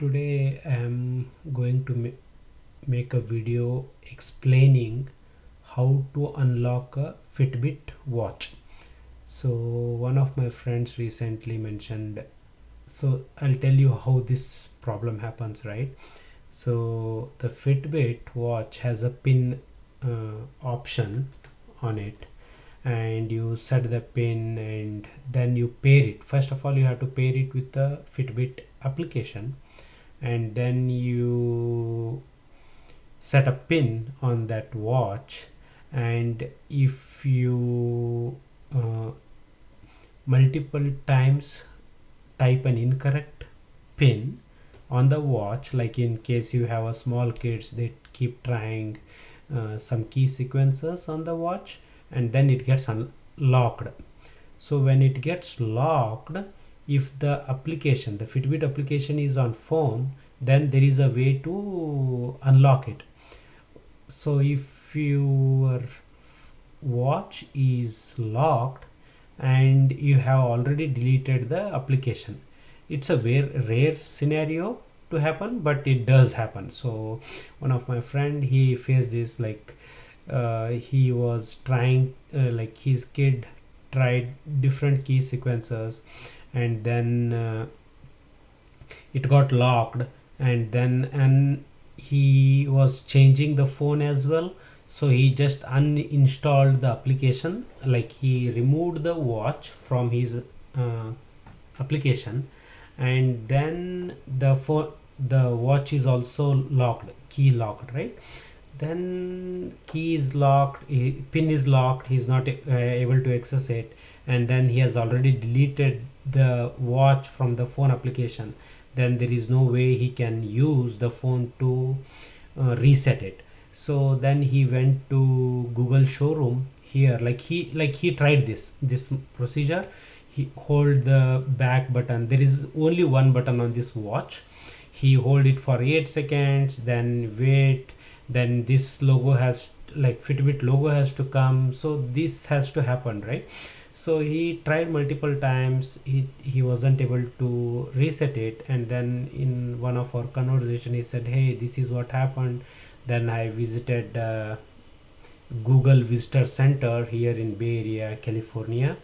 Today I'm going to make a video explaining how to unlock a Fitbit watch. So one of my friends recently mentioned, so I'll tell you how this problem happens, right? So the Fitbit watch has a pin option on it, and you set the pin and then you pair it. First of all, you have to pair it with the Fitbit application, and then you set a pin on that watch. And if you multiple times type an incorrect pin on the watch, like in case you have a small kids, they keep trying some key sequences on the watch, and then it gets unlocked. So when it gets locked, if the application, the Fitbit application is on phone, then there is a way to unlock it. So if your watch is locked and you have already deleted the application, it's a very rare scenario to happen, but it does happen. So one of my friend, he faced this, like he was trying, like his kid tried different key sequences, and then it got locked, and he was changing the phone as well. So he just uninstalled the application, like he removed the watch from his application, and then the watch is also locked, key locked, right? Then key is locked, pin is locked, he's not able to access it, and then he has already deleted the watch from the phone application. Then there is no way he can use the phone to reset it. So then he went to Google showroom here, like he tried this procedure. He hold the back button, there is only one button on this watch. He hold it for 8 seconds, then wait, then this logo has, like Fitbit logo has to come, so this has to happen, right? So he tried multiple times, he wasn't able to reset it, and then in one of our conversation he said, hey, this is what happened. Then I visited Google Visitor Center here in Bay Area, California,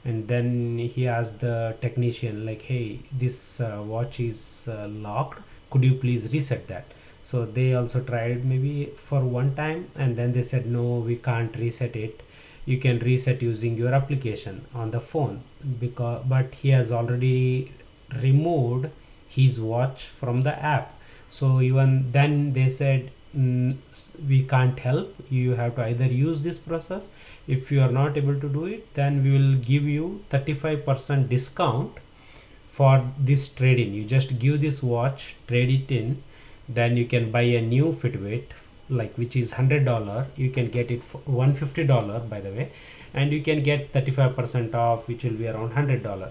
and then he asked the technician, like, hey, this watch is locked, could you please reset that? So they also tried maybe for one time, and then they said, no, we can't reset it, you can reset using your application on the phone, because but he has already removed his watch from the app. So even then they said, we can't help, you have to either use this process. If you are not able to do it, then we will give you 35% discount for this trade-in. You just give this watch, trade it in, then you can buy a new Fitbit, like which is $100. You can get it for $150, by the way, and you can get 35% off, which will be around $100.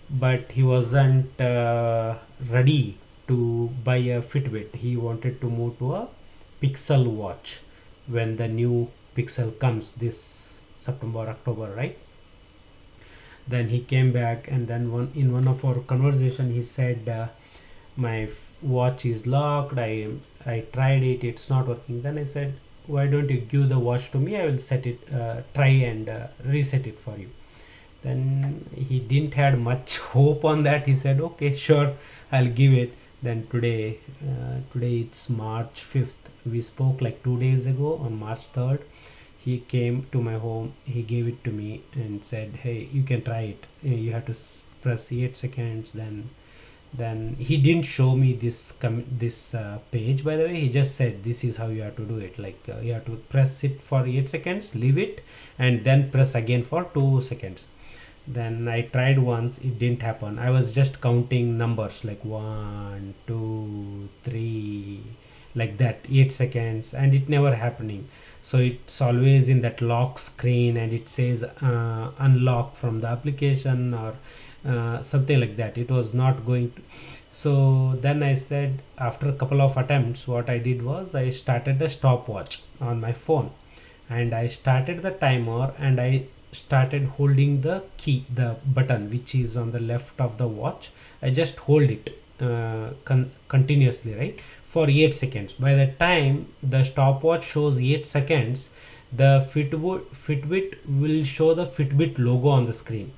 But he wasn't ready to buy a Fitbit. He wanted to move to a Pixel watch when the new Pixel comes this September, October, right? Then he came back, and then in one of our conversation he said, my watch is locked, I tried it, it's not working. Then I said, why don't you give the watch to me, I will set it, try and reset it for you. Then he didn't had much hope on that. He said, okay, sure, I'll give it. Then today it's March 5th. We spoke like 2 days ago on March 3rd. He came to my home, he gave it to me and said, hey, you can try it, you have to press 8 seconds. Then he didn't show me this page, by the way. He just said, this is how you have to do it, like you have to press it for 8 seconds, leave it, and then press again for 2 seconds. Then I tried once, it didn't happen. I was just counting numbers, like 1 2 3, like that, 8 seconds, and it never happening. So it's always in that lock screen, and it says unlock from the application, or something like that. It was not going to. So then I said, after a couple of attempts, what I did was I started a stopwatch on my phone, and I started the timer, and I started holding the key, the button which is on the left of the watch. I just hold it continuously, right, for 8 seconds. By the time the stopwatch shows 8 seconds, the Fitbit will show the Fitbit logo on the screen.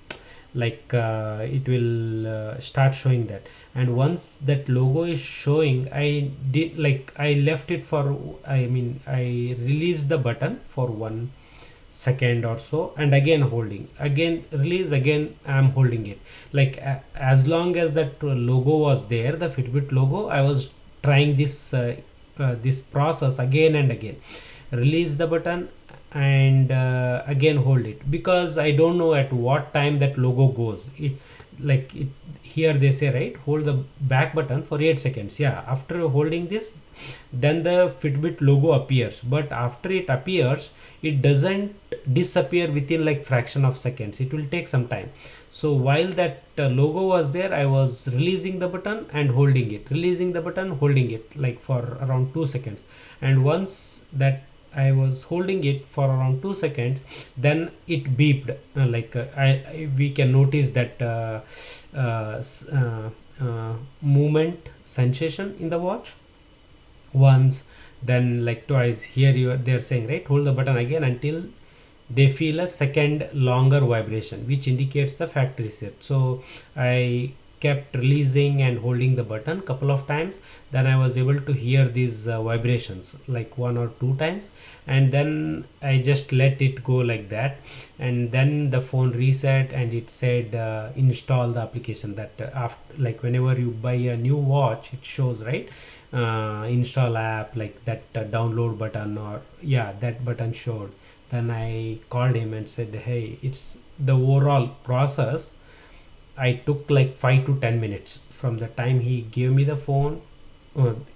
Like it will start showing that, and once that logo is showing, I left it for, I released the button for 1 second or so, and again holding, again release, again I'm holding it. Like as long as that logo was there, the Fitbit logo, I was trying this process again and again. Release the button and again hold it, because I don't know at what time that logo goes. Here they say, right, hold the back button for 8 seconds. Yeah, after holding this, then the Fitbit logo appears, but after it appears, it doesn't disappear within like fraction of seconds. It will take some time. So while that logo was there, I was releasing the button and holding it, releasing the button, holding it, like for around 2 seconds. And once that I was holding it for around 2 seconds, then it beeped. We can notice that movement sensation in the watch once, then like twice. Here they're saying, right, hold the button again until they feel a second longer vibration, which indicates the factory reset. So I kept releasing and holding the button couple of times, then I was able to hear these vibrations like 1 or 2 times, and then I just let it go like that. And then the phone reset, and it said install the application. That after, like whenever you buy a new watch, it shows, right, install app, like that download button, or yeah, that button showed. Then I called him and said, hey, it's the overall process. I took like 5 to 10 minutes from the time he gave me the phone,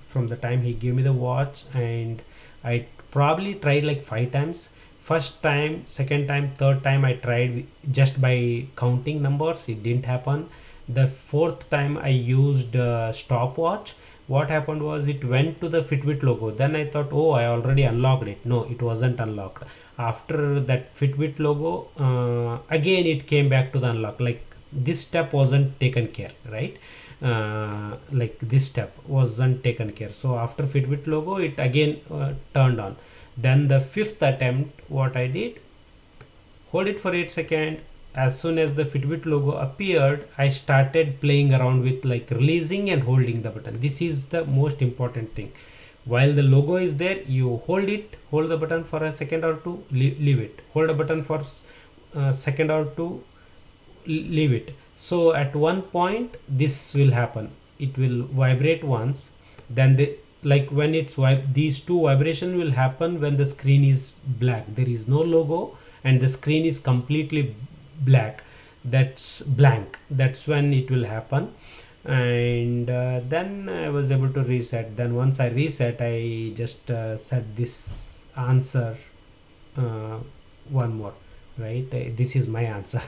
from the time he gave me the watch, and I probably tried like 5 times. First time, second time, third time I tried just by counting numbers. It didn't happen. The fourth time I used stopwatch. What happened was it went to the Fitbit logo. Then I thought, oh, I already unlocked it. No, it wasn't unlocked. After that Fitbit logo, again it came back to the unlock. Like this step wasn't taken care, right? Like this step wasn't taken care. So after Fitbit logo, it again turned on. Then the fifth attempt, what I did, hold it for 8 seconds. As soon as the Fitbit logo appeared, I started playing around with like releasing and holding the button. This is the most important thing. While the logo is there, you hold it, hold the button for a second or two, leave it, hold a button for a second or two, leave it. So at one point this will happen, it will vibrate once, then like when these two vibration will happen when the screen is black, there is no logo, and the screen is completely black, that's blank. That's when it will happen. And then I was able to reset. Then once I reset, I just set this answer one more, right. This is my answer.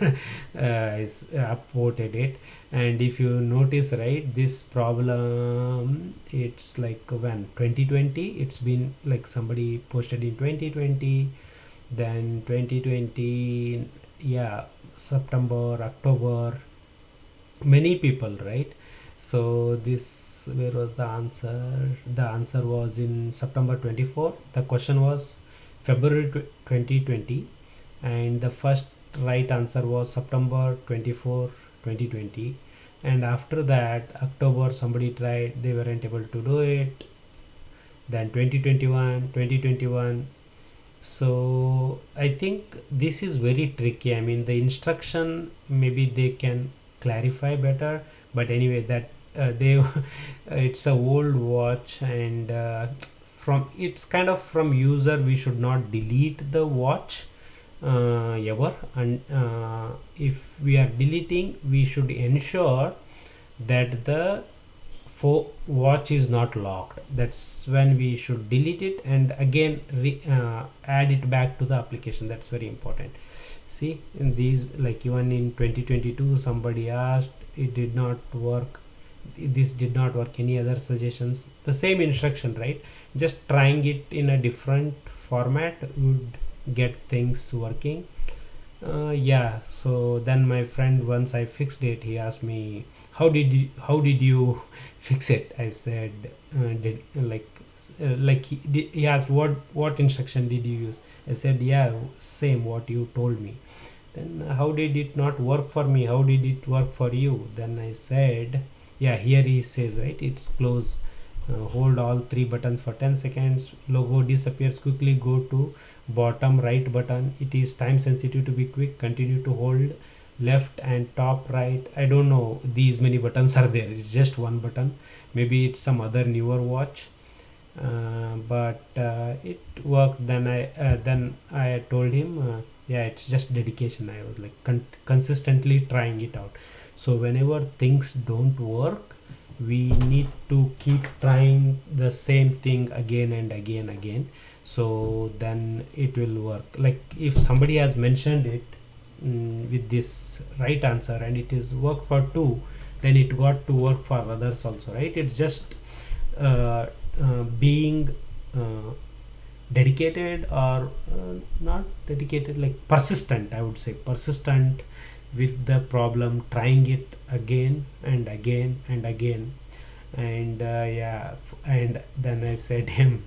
Is upvoted it. And if you notice, right, this problem, it's like when 2020, it's been like somebody posted in 2020, then 2020, yeah, September, October, many people, right. So this, where was the answer? The answer was in September 24. The question was February 2020, and the first right answer was September 24, 2020. And after that, October, somebody tried, they weren't able to do it. Then 2021. So I think this is very tricky. I mean, the instruction, maybe they can clarify better, but anyway, that they it's a old watch, and from it's kind of, from user, we should not delete the watch ever. And if we are deleting, we should ensure that the watch is not locked. That's when we should delete it, and again add it back to the application. That's very important. See, in these, like even in 2022, somebody asked, it did not work, this did not work, any other suggestions? The same instruction, right, just trying it in a different format would get things working. Yeah, so then my friend, once I fixed it, he asked me, how did you fix it? I said, did like he asked what instruction did you use? I said, yeah, same what you told me. Then how did it not work for me? How did it work for you? Then I said, yeah, here he says, right, it's close. Hold all three buttons for 10 seconds. Logo disappears quickly. Go to bottom right button. It is time sensitive to be quick. Continue to hold left and top right. I don't know these many buttons are there. It's just one button. Maybe it's some other newer watch. But it worked. Then I told him, yeah, it's just dedication. I was like consistently trying it out. So whenever things don't work, we need to keep trying the same thing again and again, so then it will work. Like if somebody has mentioned it, with this right answer, and it is work for two, then it got to work for others also, right? It's just uh, being uh, dedicated, or not dedicated, like persistent, I would say persistent with the problem, trying it again and again. And and then I said him,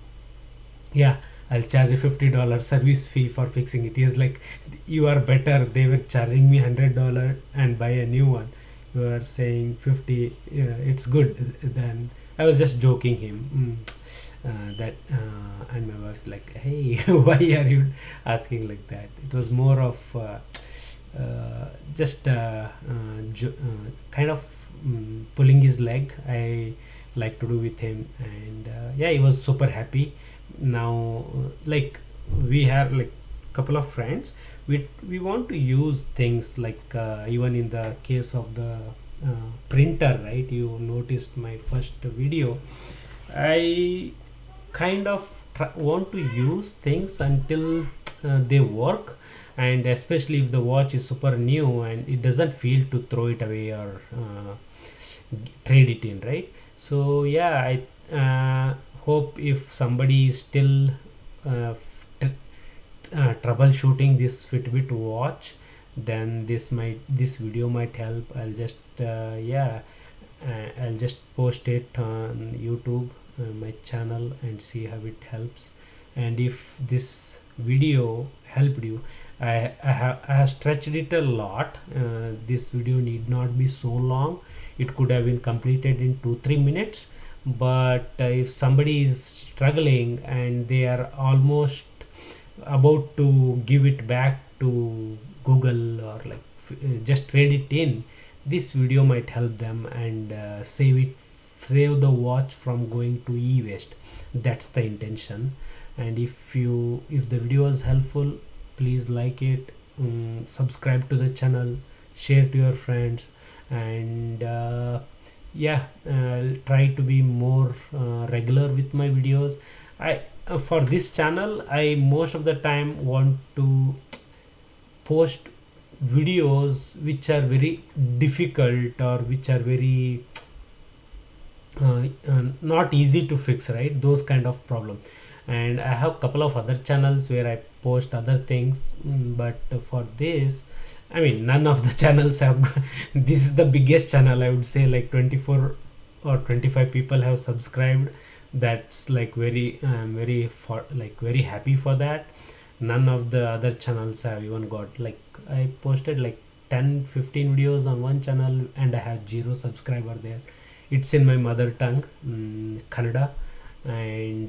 yeah, I'll charge a $50 service fee for fixing it. He is like, you are better, they were charging me $100 and buy a new one, you are saying 50. It's good. Then I was just joking him, that and my wife like, hey, why are you asking like that? It was more of just kind of pulling his leg, I like to do with him. And yeah, he was super happy. Now like we have like couple of friends, we want to use things like even in the case of the printer, right? You noticed my first video, I kind of want to use things until they work. And especially if the watch is super new and it doesn't feel to throw it away or trade it in, right? So yeah, I hope if somebody is still troubleshooting this Fitbit watch, then this video might help. I'll just I'll just post it on YouTube, my channel, and see how it helps. And if this video helped you, I have stretched it a lot. This video need not be so long. It could have been completed in 2-3 minutes. But if somebody is struggling and they are almost about to give it back to Google, or like just trade it in, this video might help them and save the watch from going to e-waste. That's the intention. And if the video is helpful, please like it, subscribe to the channel, share to your friends, and try to be more regular with my videos. I For this channel, I most of the time want to post videos which are very difficult, or which are very not easy to fix, right? Those kind of problem. And I have couple of other channels where I post other things, but for this, I mean, none of the channels have this is the biggest channel, I would say, like 24 or 25 people have subscribed. That's like very happy for that. None of the other channels have even got, like, I posted like 10-15 videos on one channel and I have 0 subscriber there. It's in my mother tongue, Kannada, and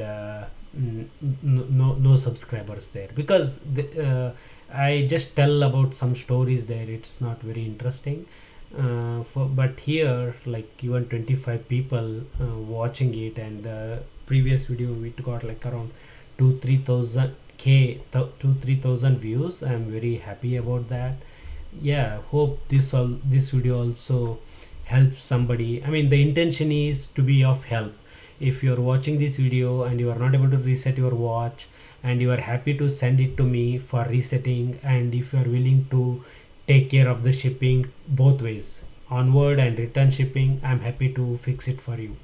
no subscribers there, because I just tell about some stories there. It's not very interesting. But here, like, even 25 people watching it, and the previous video it got like around 2-3 thousand views. I'm very happy about that. Yeah, hope this video also helps somebody. I mean, the intention is to be of help. If you're watching this video and you are not able to reset your watch, and you are happy to send it to me for resetting, and if you are willing to take care of the shipping both ways, onward and return shipping, I'm happy to fix it for you.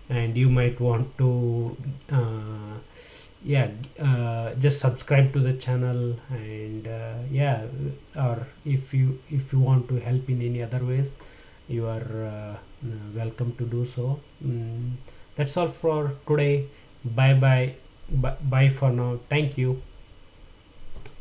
And you might want to just subscribe to the channel, and or if you want to help in any other ways, you are welcome to do so. That's all for today. Bye bye. Bye for now. Thank you.